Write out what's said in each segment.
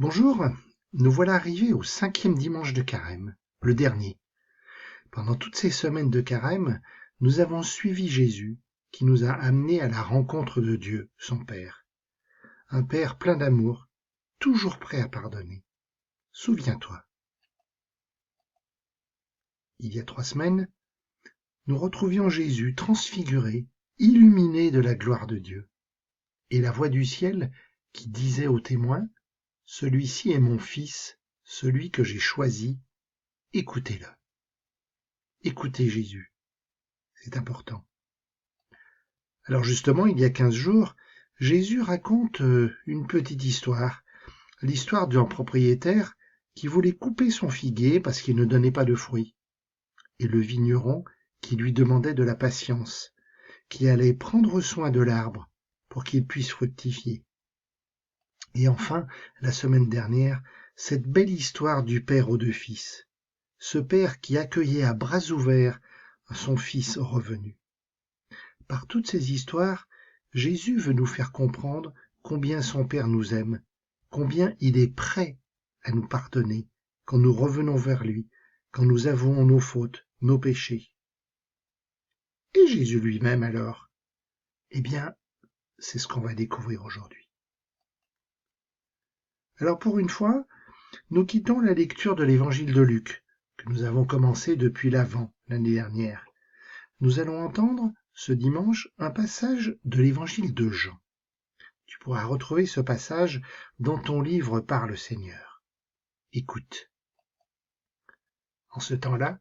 Bonjour, nous voilà arrivés au 5e dimanche de Carême, le dernier. Pendant toutes ces semaines de Carême, nous avons suivi Jésus, qui nous a amenés à la rencontre de Dieu, son Père. Un Père plein d'amour, toujours prêt à pardonner. Souviens-toi. Il y a 3 semaines, nous retrouvions Jésus transfiguré, illuminé de la gloire de Dieu. Et la voix du ciel qui disait aux témoins, « Celui-ci est mon Fils, celui que j'ai choisi, écoutez-le. » Écoutez Jésus, c'est important. Alors justement, il y a 15 jours, Jésus raconte une petite histoire, l'histoire d'un propriétaire qui voulait couper son figuier parce qu'il ne donnait pas de fruits, et le vigneron qui lui demandait de la patience, qui allait prendre soin de l'arbre pour qu'il puisse fructifier. Et enfin, la semaine dernière, cette belle histoire du père aux 2 fils, ce père qui accueillait à bras ouverts son fils revenu. Par toutes ces histoires, Jésus veut nous faire comprendre combien son Père nous aime, combien il est prêt à nous pardonner quand nous revenons vers lui, quand nous avouons nos fautes, nos péchés. Et Jésus lui-même alors? Eh bien, c'est ce qu'on va découvrir aujourd'hui. Alors pour une fois, nous quittons la lecture de l'évangile de Luc, que nous avons commencé depuis l'Avent l'année dernière. Nous allons entendre ce dimanche un passage de l'évangile de Jean. Tu pourras retrouver ce passage dans ton livre par le Seigneur. Écoute. En ce temps-là,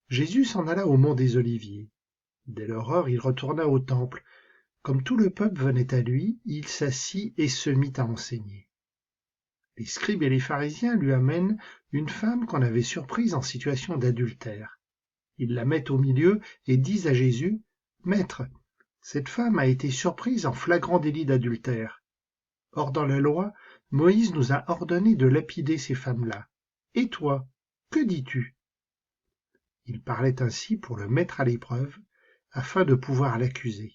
Jésus s'en alla au mont des Oliviers. Dès l'aurore, il retourna au temple. Comme tout le peuple venait à lui, il s'assit et se mit à enseigner. Les scribes et les pharisiens lui amènent une femme qu'on avait surprise en situation d'adultère. Ils la mettent au milieu et disent à Jésus, « Maître, cette femme a été surprise en flagrant délit d'adultère. Or dans la loi, Moïse nous a ordonné de lapider ces femmes-là. Et toi, que dis-tu » Il parlait ainsi pour le mettre à l'épreuve, afin de pouvoir l'accuser.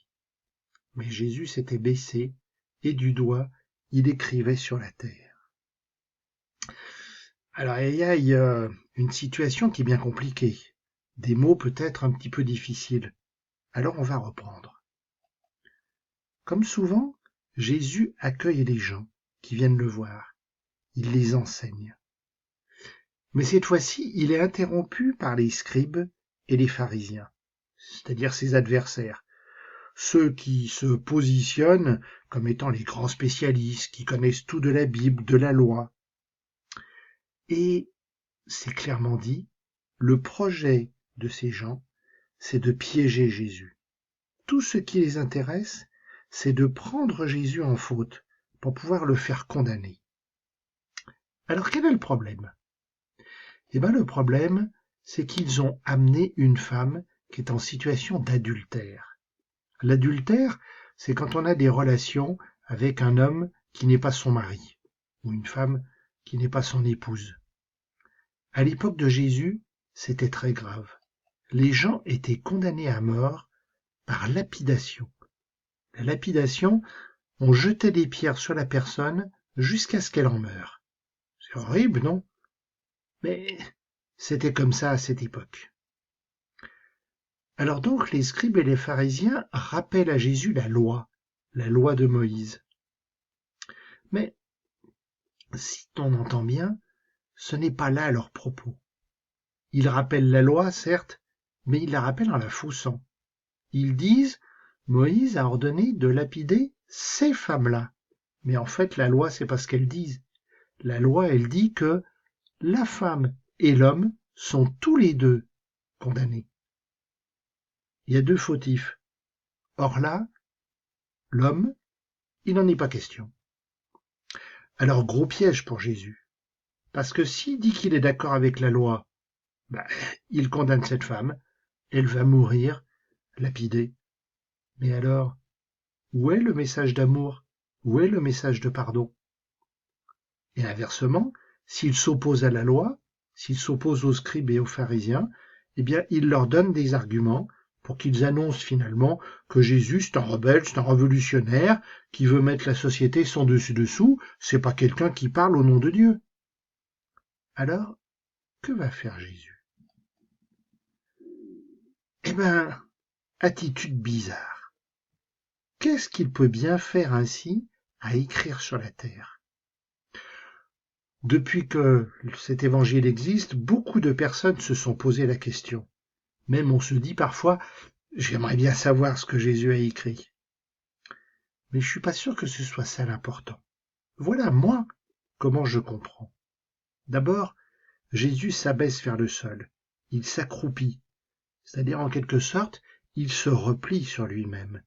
Mais Jésus s'était baissé, et du doigt, il écrivait sur la terre. Alors il y a une situation qui est bien compliquée, des mots peut-être un petit peu difficiles. Alors on va reprendre. Comme souvent, Jésus accueille les gens qui viennent le voir. Il les enseigne. Mais cette fois-ci, il est interrompu par les scribes et les pharisiens, c'est-à-dire ses adversaires, ceux qui se positionnent comme étant les grands spécialistes, qui connaissent tout de la Bible, de la loi. Et c'est clairement dit, le projet de ces gens, c'est de piéger Jésus. Tout ce qui les intéresse, c'est de prendre Jésus en faute pour pouvoir le faire condamner. Alors quel est le problème ? Eh bien le problème, c'est qu'ils ont amené une femme qui est en situation d'adultère. L'adultère, c'est quand on a des relations avec un homme qui n'est pas son mari, ou une femme qui n'est pas son épouse. À l'époque de Jésus, c'était très grave. Les gens étaient condamnés à mort par lapidation. La lapidation, on jetait des pierres sur la personne jusqu'à ce qu'elle en meure. C'est horrible, non ? Mais c'était comme ça à cette époque. Alors donc les scribes et les pharisiens rappellent à Jésus la loi de Moïse. Mais si on entend bien, ce n'est pas là leur propos. Ils rappellent la loi, certes, mais ils la rappellent en la faussant. Ils disent « Moïse a ordonné de lapider ces femmes-là ». Mais en fait, la loi, c'est pas ce qu'elles disent. La loi, elle dit que la femme et l'homme sont tous les deux condamnés. Il y a 2 fautifs. Or là, l'homme, il n'en est pas question. Alors gros piège pour Jésus. Parce que s'il dit qu'il est d'accord avec la loi, il condamne cette femme, elle va mourir, lapidée. Mais alors, où est le message d'amour ? Où est le message de pardon ? Et inversement, s'il s'oppose à la loi, s'il s'oppose aux scribes et aux pharisiens, eh bien il leur donne des arguments pour qu'ils annoncent finalement que Jésus, c'est un rebelle, c'est un révolutionnaire, qui veut mettre la société sans dessus-dessous, c'est pas quelqu'un qui parle au nom de Dieu. Alors, que va faire Jésus? Eh ben, attitude bizarre. Qu'est-ce qu'il peut bien faire ainsi à écrire sur la terre? Depuis que cet évangile existe, beaucoup de personnes se sont posé la question. Même on se dit parfois, j'aimerais bien savoir ce que Jésus a écrit. Mais je suis pas sûr que ce soit ça l'important. Voilà, moi, comment je comprends. D'abord, Jésus s'abaisse vers le sol. Il s'accroupit. C'est-à-dire, en quelque sorte, il se replie sur lui-même.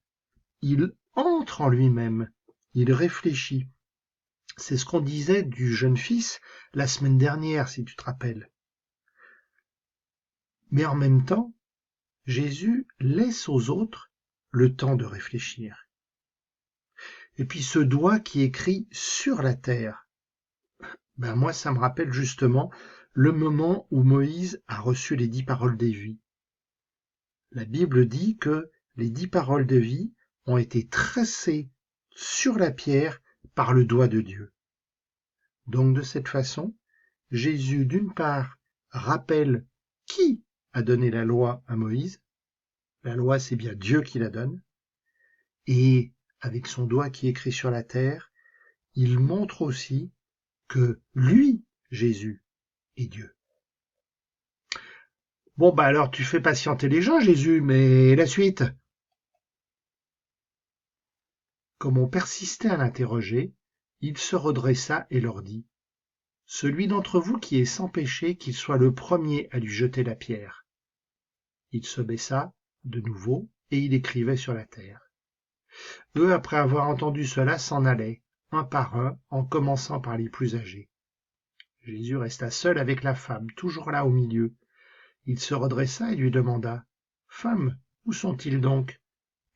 Il entre en lui-même. Il réfléchit. C'est ce qu'on disait du jeune fils la semaine dernière, si tu te rappelles. Mais en même temps, Jésus laisse aux autres le temps de réfléchir. Et puis ce doigt qui écrit sur la terre, ben moi ça me rappelle justement le moment où Moïse a reçu les 10 paroles de vie. La Bible dit que les 10 paroles de vie ont été tracées sur la pierre par le doigt de Dieu. Donc de cette façon, Jésus d'une part rappelle qui a donné la loi à Moïse. La loi, c'est bien Dieu qui la donne. Et avec son doigt qui écrit sur la terre, il montre aussi que lui, Jésus, est Dieu. Bon, bah alors tu fais patienter les gens, Jésus, mais la suite? Comme on persistait à l'interroger, il se redressa et leur dit: Celui d'entre vous qui est sans péché, qu'il soit le premier à lui jeter la pierre. Il se baissa de nouveau, et il écrivait sur la terre. Eux, après avoir entendu cela, s'en allaient, un par un, en commençant par les plus âgés. Jésus resta seul avec la femme, toujours là au milieu. Il se redressa et lui demanda: Femme, où sont-ils donc?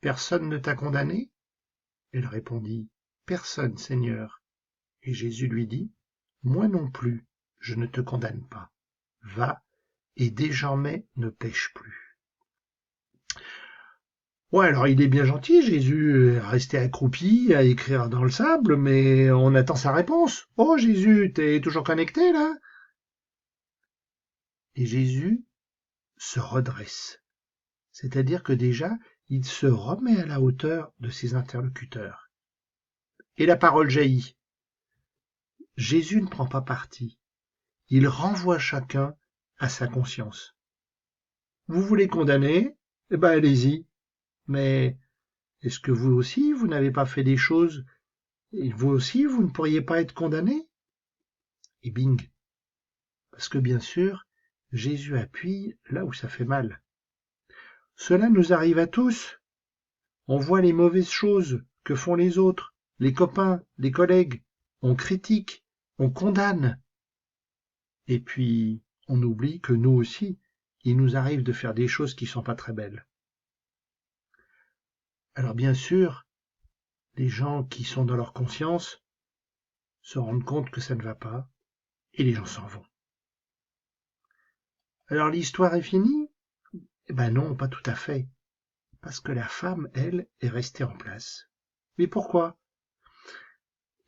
Personne ne t'a condamné? Elle répondit: Personne, Seigneur. Et Jésus lui dit: Moi non plus, je ne te condamne pas. Va, et désormais ne pêche plus. Ouais, alors il est bien gentil, Jésus, est resté accroupi à écrire dans le sable, mais on attend sa réponse. Oh Jésus, t'es toujours connecté là? Et Jésus se redresse. C'est-à-dire que déjà, il se remet à la hauteur de ses interlocuteurs. Et la parole jaillit. Jésus ne prend pas parti. Il renvoie chacun à sa conscience. Vous voulez condamner? Eh ben allez-y. Mais est-ce que vous aussi, vous n'avez pas fait des choses, et vous aussi, vous ne pourriez pas être condamné? Et bing. Parce que bien sûr, Jésus appuie là où ça fait mal. Cela nous arrive à tous. On voit les mauvaises choses que font les autres, les copains, les collègues. On critique, on condamne. Et puis, on oublie que nous aussi, il nous arrive de faire des choses qui sont pas très belles. Alors bien sûr, les gens qui sont dans leur conscience se rendent compte que ça ne va pas, et les gens s'en vont. Alors l'histoire est finie? Eh ben non, pas tout à fait. Parce que la femme, elle, est restée en place. Mais pourquoi?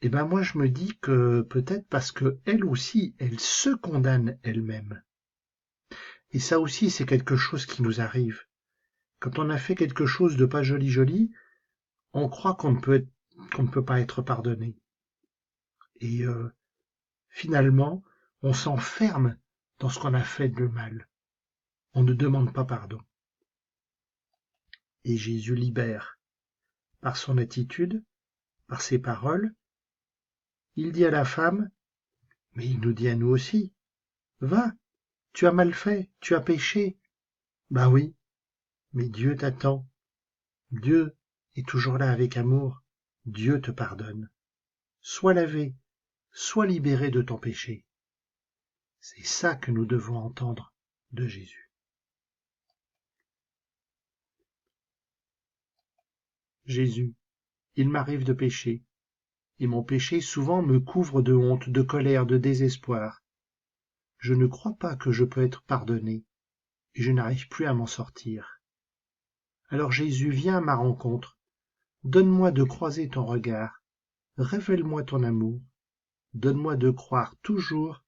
Eh ben moi je me dis que peut-être parce que elle aussi, elle se condamne elle-même. Et ça aussi, c'est quelque chose qui nous arrive. Quand on a fait quelque chose de pas joli, on croit qu'on ne peut pas être pardonné. Et finalement, on s'enferme dans ce qu'on a fait de mal. On ne demande pas pardon. Et Jésus libère. Par son attitude, par ses paroles, il dit à la femme, mais il nous dit à nous aussi, va, tu as mal fait, tu as péché. Ben oui, mais Dieu t'attend. Dieu est toujours là avec amour. Dieu te pardonne. Sois lavé, sois libéré de ton péché. C'est ça que nous devons entendre de Jésus. Jésus, il m'arrive de pécher, et mon péché souvent me couvre de honte, de colère, de désespoir. Je ne crois pas que je peux être pardonné, et je n'arrive plus à m'en sortir. Alors Jésus, viens à ma rencontre, donne-moi de croiser ton regard, révèle-moi ton amour, donne-moi de croire toujours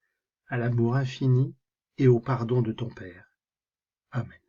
à l'amour infini et au pardon de ton Père. Amen.